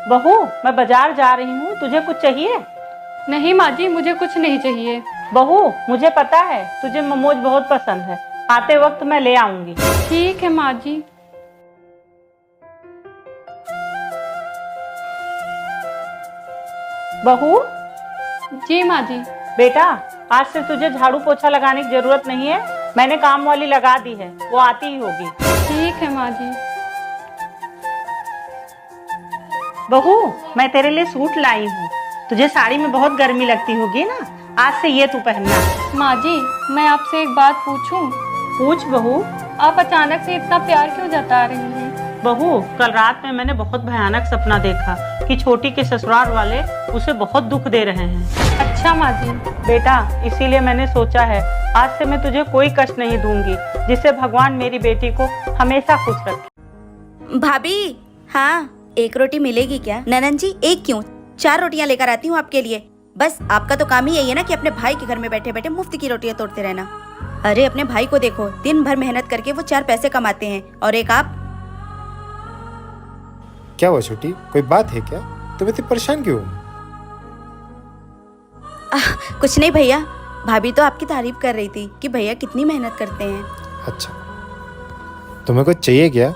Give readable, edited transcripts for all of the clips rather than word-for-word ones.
बहू, मैं बाजार जा रही हूँ, तुझे कुछ चाहिए? नहीं माँ जी, मुझे कुछ नहीं चाहिए। बहू, मुझे पता है तुझे मोमोज बहुत पसंद है, आते वक्त मैं ले आऊंगी। ठीक है माँ जी। बहू। जी माँ जी। बेटा, आज से तुझे झाड़ू पोछा लगाने की जरूरत नहीं है, मैंने काम वाली लगा दी है, वो आती ही होगी। ठीक है माँ जी। बहू, मैं तेरे लिए सूट लाई हूँ, तुझे साड़ी में बहुत गर्मी लगती होगी ना, आज से ये तू पहनना। माँ जी, मैं आपसे एक बात पूछूं? पूछ बहू। आप अचानक से इतना प्यार क्यों जता रही हैं? बहू, कल रात में मैंने बहुत भयानक सपना देखा कि छोटी के ससुराल वाले उसे बहुत दुख दे रहे हैं। अच्छा माँ जी। बेटा, इसीलिए मैंने सोचा है आज से मैं तुझे कोई कष्ट नहीं दूंगी, जिससे भगवान मेरी बेटी को हमेशा खुश रखे। भाभी, हाँ, एक रोटी मिलेगी क्या? ननन जी, एक क्यों, 4 रोटियां लेकर आती हूँ आपके लिए। बस आपका तो काम ही यही है ना कि अपने भाई के घर में बैठे बैठे मुफ्त की रोटियां तोड़ते रहना। अरे अपने भाई को देखो, दिन भर मेहनत करके वो 4 पैसे कमाते हैं, और एक आप। क्या हुआ छोटी, कोई बात है क्या? तुम इतनी परेशान क्यों? कुछ नहीं भैया, भाभी तो आपकी तारीफ कर रही थी कि भैया कितनी मेहनत करते हैं। अच्छा, तुम्हें कुछ चाहिए क्या?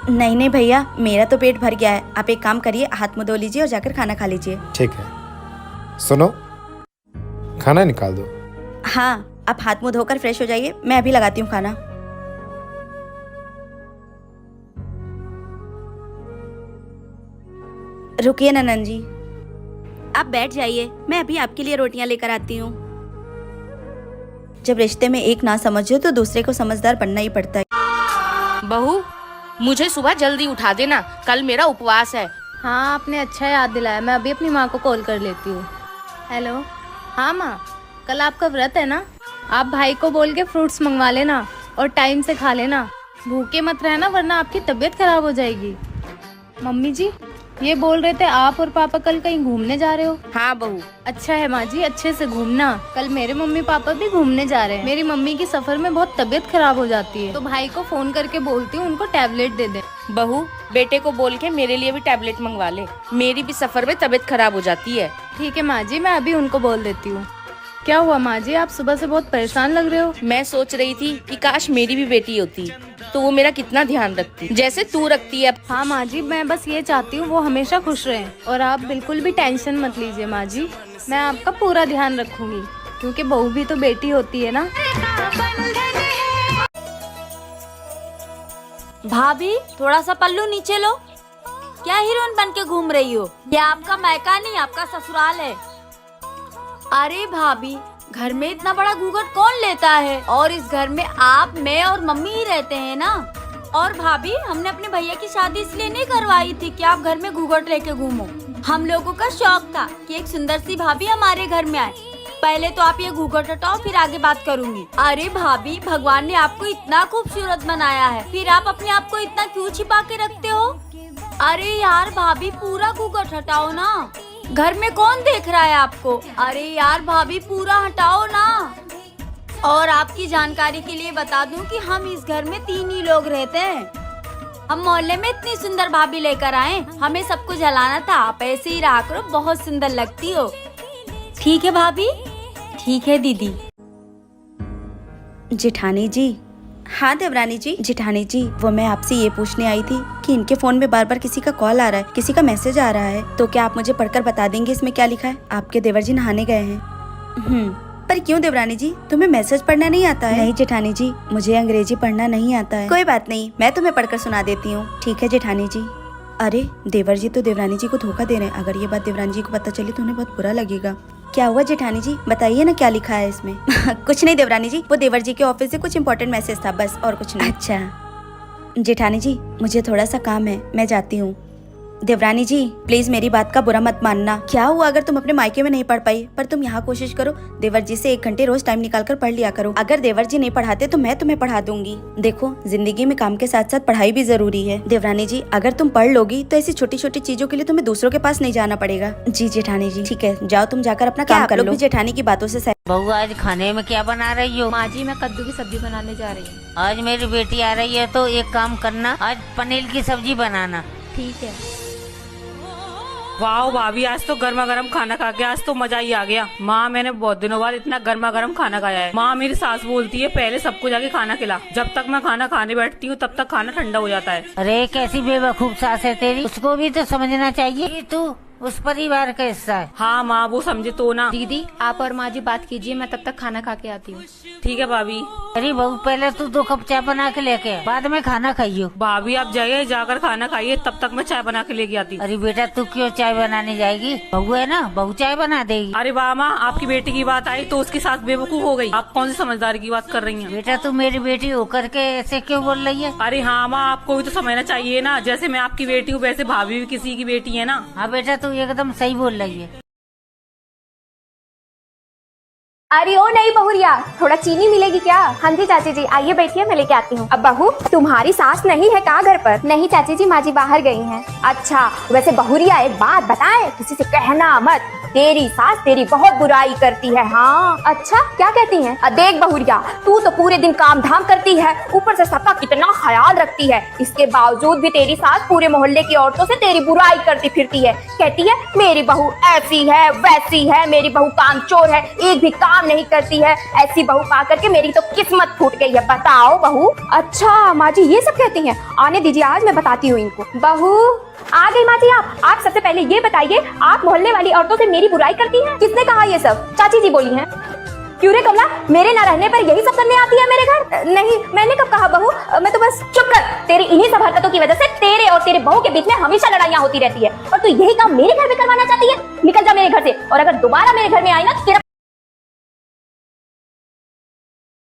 नहीं नहीं भैया, मेरा तो पेट भर गया है। आप एक काम करिए, हाथ मुंह धो लीजिए और जाकर खाना खा लीजिए। ठीक है, सुनो, खाना निकाल दो। हाँ, आप हाथ मुंह धोकर फ्रेश हो जाइए, मैं अभी लगाती हूँ खाना। रुकिए ननन जी, आप बैठ जाइए, मैं अभी आपके लिए रोटियां लेकर आती हूँ। जब रिश्ते में एक ना समझो तो दूसरे को समझदार बनना ही पड़ता है। बहू, मुझे सुबह जल्दी उठा देना, कल मेरा उपवास है। हाँ, आपने अच्छा याद दिलाया, मैं अभी अपनी माँ को कॉल कर लेती हूँ। हेलो। हाँ माँ, कल आपका व्रत है ना, आप भाई को बोल के फ्रूट्स मंगवा लेना और टाइम से खा लेना, भूखे मत रहना वरना आपकी तबीयत खराब हो जाएगी। मम्मी जी, ये बोल रहे थे आप और पापा कल कहीं घूमने जा रहे हो? हाँ बहू। अच्छा है माँ जी, अच्छे से घूमना। कल मेरे मम्मी पापा भी घूमने जा रहे हैं। मेरी मम्मी की सफर में बहुत तबीयत खराब हो जाती है, तो भाई को फोन करके बोलती हूँ उनको टैबलेट दे दे। बहू, बेटे को बोल के मेरे लिए भी टैबलेट मंगवा ले, मेरी भी सफर में तबीयत खराब हो जाती है। ठीक है माँ जी, मैं अभी उनको बोल देती हूँ। क्या हुआ माँ जी, आप सुबह से बहुत परेशान लग रहे हो? मैं सोच रही थी कि काश मेरी भी बेटी होती तो वो मेरा कितना ध्यान रखती, जैसे तू रखती है। हाँ माँ जी, मैं बस ये चाहती हूँ वो हमेशा खुश रहें, और आप बिल्कुल भी टेंशन मत लीजिए माँ जी, मैं आपका पूरा ध्यान रखूंगी, क्योंकि बहू भी तो बेटी होती है ना। भाभी, थोड़ा सा पल्लू नीचे लो। क्या हीरोइन बन के घूम रही हो? ये आपका मायका नहीं, आपका ससुराल है। अरे भाभी, घर में इतना बड़ा घूंघट कौन लेता है? और इस घर में आप, मैं और मम्मी ही रहते हैं ना। और भाभी, हमने अपने भैया की शादी इसलिए नहीं करवाई थी कि आप घर में घूंघट लेके घूमो। हम लोगों का शौक था कि एक सुंदर सी भाभी हमारे घर में आए। पहले तो आप ये घूंघट हटाओ, फिर आगे बात करूंगी। अरे भाभी, भगवान ने आपको इतना खूबसूरत बनाया है, फिर आप अपने आप को इतना क्यों छिपा के रखते हो? अरे यार भाभी, पूरा घूंघट हटाओ ना, घर में कौन देख रहा है आपको? अरे यार भाभी, पूरा हटाओ ना। और आपकी जानकारी के लिए बता दूं कि हम इस घर में 3 ही लोग रहते हैं। हम मोहल्ले में इतनी सुंदर भाभी लेकर आए, हमें सबको जलाना था। आप ऐसे ही रहा करो, बहुत सुंदर लगती हो। ठीक है भाभी। ठीक है दीदी। जेठानी जी। हाँ देवरानी जी। जेठानी जी, वो मैं आपसे ये पूछने आई थी कि इनके फोन में बार बार किसी का कॉल आ रहा है, किसी का मैसेज आ रहा है, तो क्या आप मुझे पढ़कर बता देंगे इसमें क्या लिखा है? आपके देवर जी नहाने गए हैं। पर क्यों देवरानी जी, तुम्हें मैसेज पढ़ना नहीं आता है? नहीं जेठानी जी, मुझे अंग्रेजी पढ़ना नहीं आता है। कोई बात नहीं, मैं तुम्हें पढ़कर सुना देती हूँ। ठीक है जेठानी जी। अरे देवर जी तो देवरानी जी को धोखा दे रहे हैं, अगर ये बात देवरानी जी को पता चली तो उन्हें बहुत बुरा लगेगा। क्या हुआ जेठानी जी, बताइए ना क्या लिखा है इसमें। कुछ नहीं देवरानी जी, वो देवर जी के ऑफिस से कुछ इम्पोर्टेंट मैसेज था, बस, और कुछ नहीं। अच्छा जेठानी जी, मुझे थोड़ा सा काम है, मैं जाती हूँ। देवरानी जी प्लीज मेरी बात का बुरा मत मानना। क्या हुआ अगर तुम अपने मायके में नहीं पढ़ पाई, पर तुम यहाँ कोशिश करो, देवर जी से 1 घंटे रोज टाइम निकाल कर पढ़ लिया करो। अगर देवर जी नहीं पढ़ाते तो मैं तुम्हें पढ़ा दूंगी। देखो, जिंदगी में काम के साथ साथ पढ़ाई भी जरूरी है। देवरानी जी, अगर तुम पढ़ लोगी तो ऐसी छोटी छोटी चीजों के लिए तुम्हें दूसरों के पास नहीं जाना पड़ेगा। जी जेठानी जी। ठीक है, जाओ तुम जाकर अपना काम कर लो। जेठानी की बातों से बहू, आज खाने में क्या बना रही हो? माँ जी, मैं कद्दू की सब्जी बनाने जा रही हूँ। आज मेरी बेटी आ रही है तो एक काम करना, आज पनीर की सब्जी बनाना। ठीक है। वाह भाभी, आज तो गर्मा गर्म खाना खा के आज तो मजा ही आ गया। माँ, मैंने बहुत दिनों बाद इतना गर्मा गर्म खाना खाया है। माँ, मेरी सास बोलती है पहले सबको जाके खाना खिला, जब तक मैं खाना खाने बैठती हूँ तब तक खाना ठंडा हो जाता है। अरे कैसी बेवकूफ सास है तेरी, उसको भी तो समझना चाहिए कि तू उस परिवार का हिस्सा है। हाँ माँ, वो समझे तो ना। दीदी आप और माँ जी बात कीजिए, मैं तब तक खाना खा के आती हूँ। ठीक है भाभी। अरे बहू, पहले तू 2 कप चाय बना के लेके आ, बाद में खाना खाइयो। भाभी आप जाइए, जाकर खाना खाइए, तब तक मैं चाय बना के लेके आती हूँ। अरे बेटा, तू क्यों चाय बनाने जाएगी? बहू है ना, बहू चाय बना देगी। अरे वाह माँ, आपकी बेटी की बात आई तो उसकी सास बेवकूफ हो गई। आप कौन सी समझदारी की बात कर रही हैं? बेटा, तू मेरी बेटी होकर के ऐसे क्यों बोल रही है? अरे हाँ माँ, आपको भी तो समझना चाहिए ना, जैसे मैं आपकी बेटी हूँ वैसे भाभी भी किसी की बेटी है ना। हाँ बेटा, तू एकदम सही बोल रही है। अरे ओ नहीं बहुरिया, थोड़ा चीनी मिलेगी क्या? हाँ जी चाची जी, आइए बैठिए, मैं लेके आती हूँ। अब बहू, तुम्हारी सास नहीं है क्या घर पर? नहीं चाची जी, माँ जी बाहर गई हैं। अच्छा, वैसे बहुरिया एक बात बताए, किसी से कहना मत, तेरी सास तेरी बहुत बुराई करती है। हाँ अच्छा, क्या कहती हैं? देख बहुरिया, तू तो पूरे दिन काम धाम करती है, ऊपर से सबका कितना ख्याल रखती है, इसके बावजूद भी तेरी सास पूरे मोहल्ले की औरतों से तेरी बुराई करती फिरती है। कहती है मेरी बहू ऐसी है वैसी है, मेरी बहू कामचोर है, एक भी काम नहीं करती है। ऐसी बहू पा करके मेरी तो किस्मत फूट गई है। बताओ बहू। अच्छा माँ जी, ये सब कहती हैं? आने दीजिए, आज मैं बताती हूँ इनको। बहू आ गई माँ जी। आप सबसे पहले ये बताइए, आप मोहल्ले वाली औरतों से मेरी बुराई करती हैं? किसने कहा ये सब? चाची जी बोली हैं। क्यों रे कमला, मेरे न रहने पर यही सब करने आती है मेरे घर? नहीं, मैंने कब कहा बहू, मैं तो बस। चुप कर, तेरी इन्हीं सब हरकतों की वजह से तेरे और तेरे बहू के बीच में हमेशा लड़ाइयाँ होती रहती है, और तू यही काम मेरे घर में करवाना चाहती है। निकल जा मेरे घर से, और अगर दोबारा मेरे घर में आई ना तो तेरा